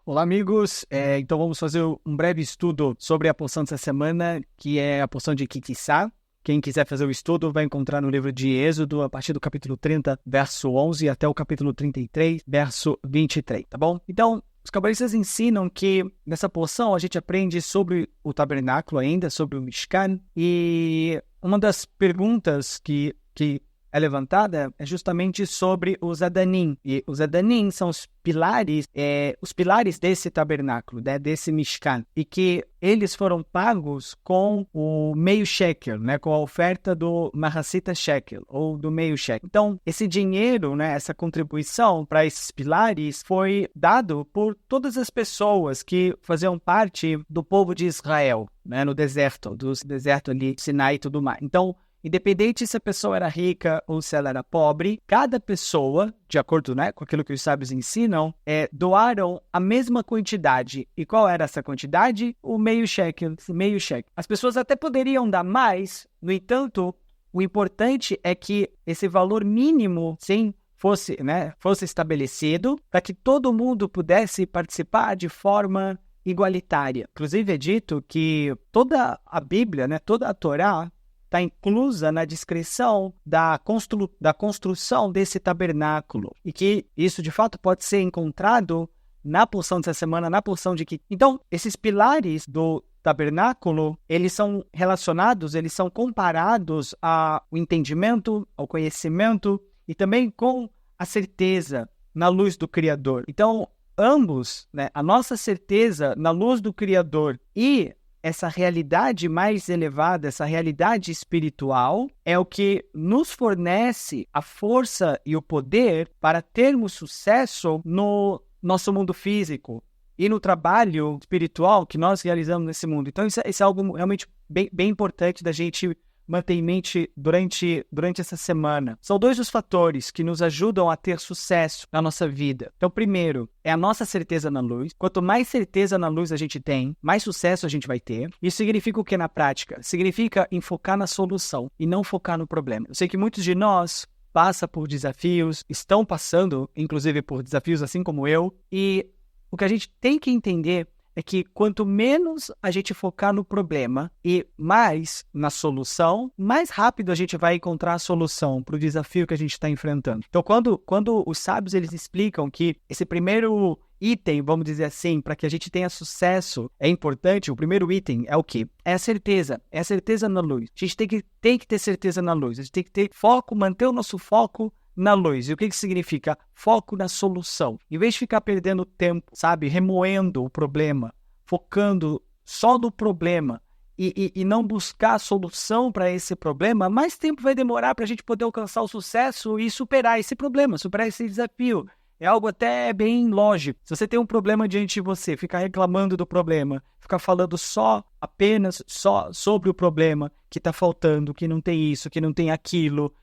Olá, amigos. Então vamos fazer um breve estudo sobre a porção dessa semana, que é a porção de Ki-Tisa. Quem quiser fazer o estudo vai encontrar no livro de Êxodo, a partir do capítulo 30, verso 11, até o capítulo 33, verso 23, tá bom? Então, os cabalistas ensinam que nessa porção a gente aprende sobre o tabernáculo ainda, sobre o Mishkan, e uma das perguntas que é levantada é justamente sobre os Adanim. E os Adanim são os pilares desse tabernáculo, né, desse Mishkan, e que eles foram pagos com o meio shekel, né, com a oferta do Mahasita shekel, ou do meio shekel. Então, esse dinheiro, né, essa contribuição para esses pilares foi dado por todas as pessoas que faziam parte do povo de Israel, né, no deserto, do deserto ali, Sinai e tudo mais. Então, independente se a pessoa era rica ou se ela era pobre, cada pessoa, de acordo, né, com aquilo que os sábios ensinam, doaram a mesma quantidade. E qual era essa quantidade? O meio shekel. As pessoas até poderiam dar mais, no entanto, o importante é que esse valor mínimo, sim, fosse estabelecido para que todo mundo pudesse participar de forma igualitária. Inclusive é dito que toda a Bíblia, né, toda a Torá, está inclusa na descrição da construção desse tabernáculo. E que isso, de fato, pode ser encontrado na porção dessa semana, na porção de que... Então, esses pilares do tabernáculo, eles são relacionados, eles são comparados ao entendimento, ao conhecimento e também com a certeza na luz do Criador. Então, ambos, né, a nossa certeza na luz do Criador e essa realidade mais elevada, essa realidade espiritual, é o que nos fornece a força e o poder para termos sucesso no nosso mundo físico e no trabalho espiritual que nós realizamos nesse mundo. Então, isso é algo realmente bem importante da gente manter em mente durante essa semana. São dois os fatores que nos ajudam a ter sucesso na nossa vida. Então, primeiro, é a nossa certeza na luz. Quanto mais certeza na luz a gente tem, mais sucesso a gente vai ter. Isso significa o que na prática? Significa focar na solução e não focar no problema. Eu sei que muitos de nós passam por desafios, estão passando, inclusive, por desafios assim como eu, e o que a gente tem que entender é que quanto menos a gente focar no problema e mais na solução, mais rápido a gente vai encontrar a solução para o desafio que a gente está enfrentando. Então, quando os sábios eles explicam que esse primeiro item, vamos dizer assim, para que a gente tenha sucesso, é importante, o primeiro item é o quê? É a certeza na luz. A gente tem que ter certeza na luz, a gente tem que ter foco, manter o nosso foco na luz. E o que significa? Foco na solução. Em vez de ficar perdendo tempo, sabe, remoendo o problema, focando só no problema e não buscar a solução para esse problema, mais tempo vai demorar para a gente poder alcançar o sucesso e superar esse problema, superar esse desafio. É algo até bem lógico. Se você tem um problema diante de você, ficar reclamando do problema, ficar falando apenas sobre o problema, que está faltando, que não tem isso, que não tem aquilo,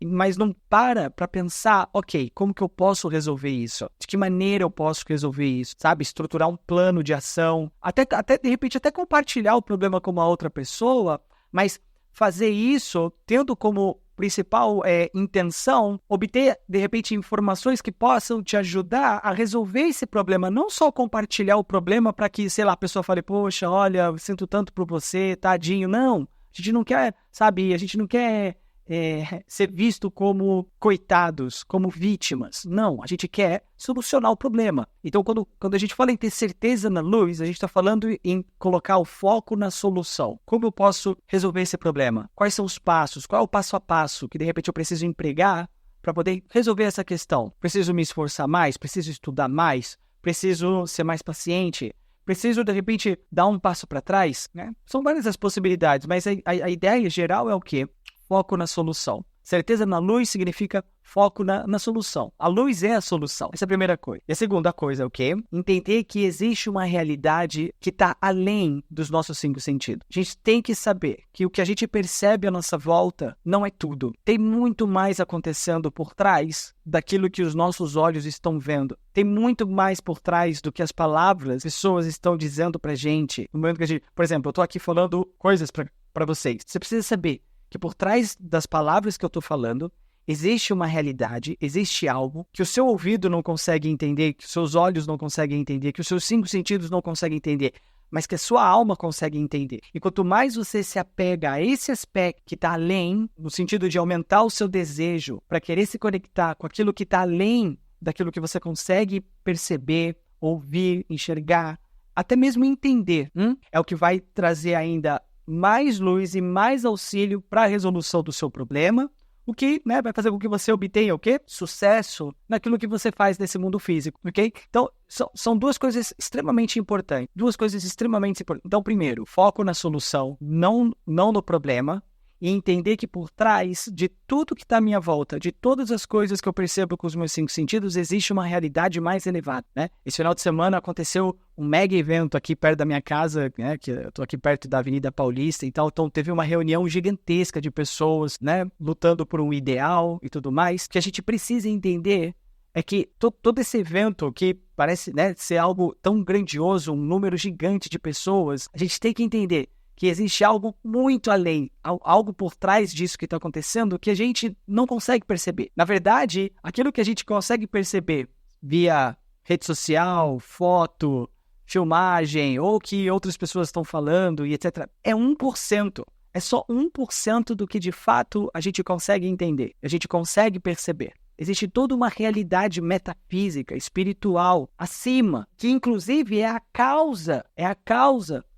mas não para pensar, ok, como que eu posso resolver isso? De que maneira eu posso resolver isso? Sabe? Estruturar um plano de ação, até de repente, até compartilhar o problema com uma outra pessoa, mas fazer isso tendo como principal intenção, obter, de repente, informações que possam te ajudar a resolver esse problema, não só compartilhar o problema para que, sei lá, a pessoa fale, poxa, olha, eu sinto tanto por você, tadinho. Não, a gente não quer, sabe, a gente não quer ser visto como coitados, como vítimas. Não, a gente quer solucionar o problema. Então, quando a gente fala em ter certeza na luz, a gente está falando em colocar o foco na solução. Como eu posso resolver esse problema? Quais são os passos? Qual é o passo a passo que, de repente, eu preciso empregar para poder resolver essa questão? Preciso me esforçar mais? Preciso estudar mais? Preciso ser mais paciente? Preciso, de repente, dar um passo para trás? Né? São várias as possibilidades, mas a ideia geral é o quê? Foco na solução. Certeza na luz significa foco na solução. A luz é a solução. Essa é a primeira coisa. E a segunda coisa é o quê? Entender que existe uma realidade que está além dos nossos 5 sentidos. A gente tem que saber que o que a gente percebe à nossa volta não é tudo. Tem muito mais acontecendo por trás daquilo que os nossos olhos estão vendo. Tem muito mais por trás do que as palavras que pessoas estão dizendo pra gente. No momento que a gente, por exemplo, eu estou aqui falando coisas para vocês. Você precisa saber que por trás das palavras que eu estou falando, existe uma realidade, existe algo que o seu ouvido não consegue entender, que os seus olhos não conseguem entender, que os seus 5 sentidos não conseguem entender, mas que a sua alma consegue entender. E quanto mais você se apega a esse aspecto que está além, no sentido de aumentar o seu desejo para querer se conectar com aquilo que está além daquilo que você consegue perceber, ouvir, enxergar, até mesmo entender, é o que vai trazer ainda mais luz e mais auxílio para a resolução do seu problema, o que, né, vai fazer com que você obtenha o quê? Sucesso naquilo que você faz nesse mundo físico, ok? Então, são duas coisas extremamente importantes. Então, primeiro, foco na solução, não no problema, e entender que por trás de tudo que está à minha volta, de todas as coisas que eu percebo com os meus 5 sentidos, existe uma realidade mais elevada, né? Esse final de semana aconteceu um mega evento aqui perto da minha casa, né? Que eu estou aqui perto da Avenida Paulista e tal, então teve uma reunião gigantesca de pessoas, né? Lutando por um ideal e tudo mais. O que a gente precisa entender é que todo esse evento que parece, né, ser algo tão grandioso, um número gigante de pessoas, a gente tem que entender que existe algo muito além, algo por trás disso que está acontecendo que a gente não consegue perceber. Na verdade, aquilo que a gente consegue perceber via rede social, foto, filmagem, ou que outras pessoas estão falando e etc., é 1%. É só 1% do que de fato a gente consegue entender, a gente consegue perceber. Existe toda uma realidade metafísica, espiritual, acima, que inclusive é a causa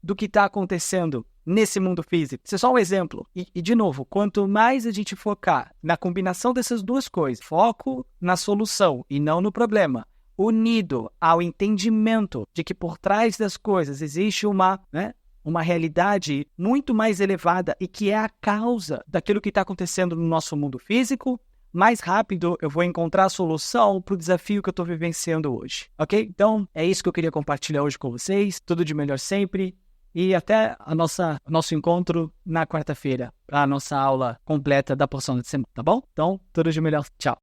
do que está acontecendo nesse mundo físico. Isso é só um exemplo. E, de novo, quanto mais a gente focar na combinação dessas duas coisas, foco na solução e não no problema, unido ao entendimento de que por trás das coisas existe uma realidade muito mais elevada e que é a causa daquilo que está acontecendo no nosso mundo físico, mais rápido eu vou encontrar a solução para o desafio que eu estou vivenciando hoje, ok? Então, é isso que eu queria compartilhar hoje com vocês. Tudo de melhor sempre. E até nosso encontro na quarta-feira, para a nossa aula completa da porção de semana, tá bom? Então, tudo de melhor. Tchau.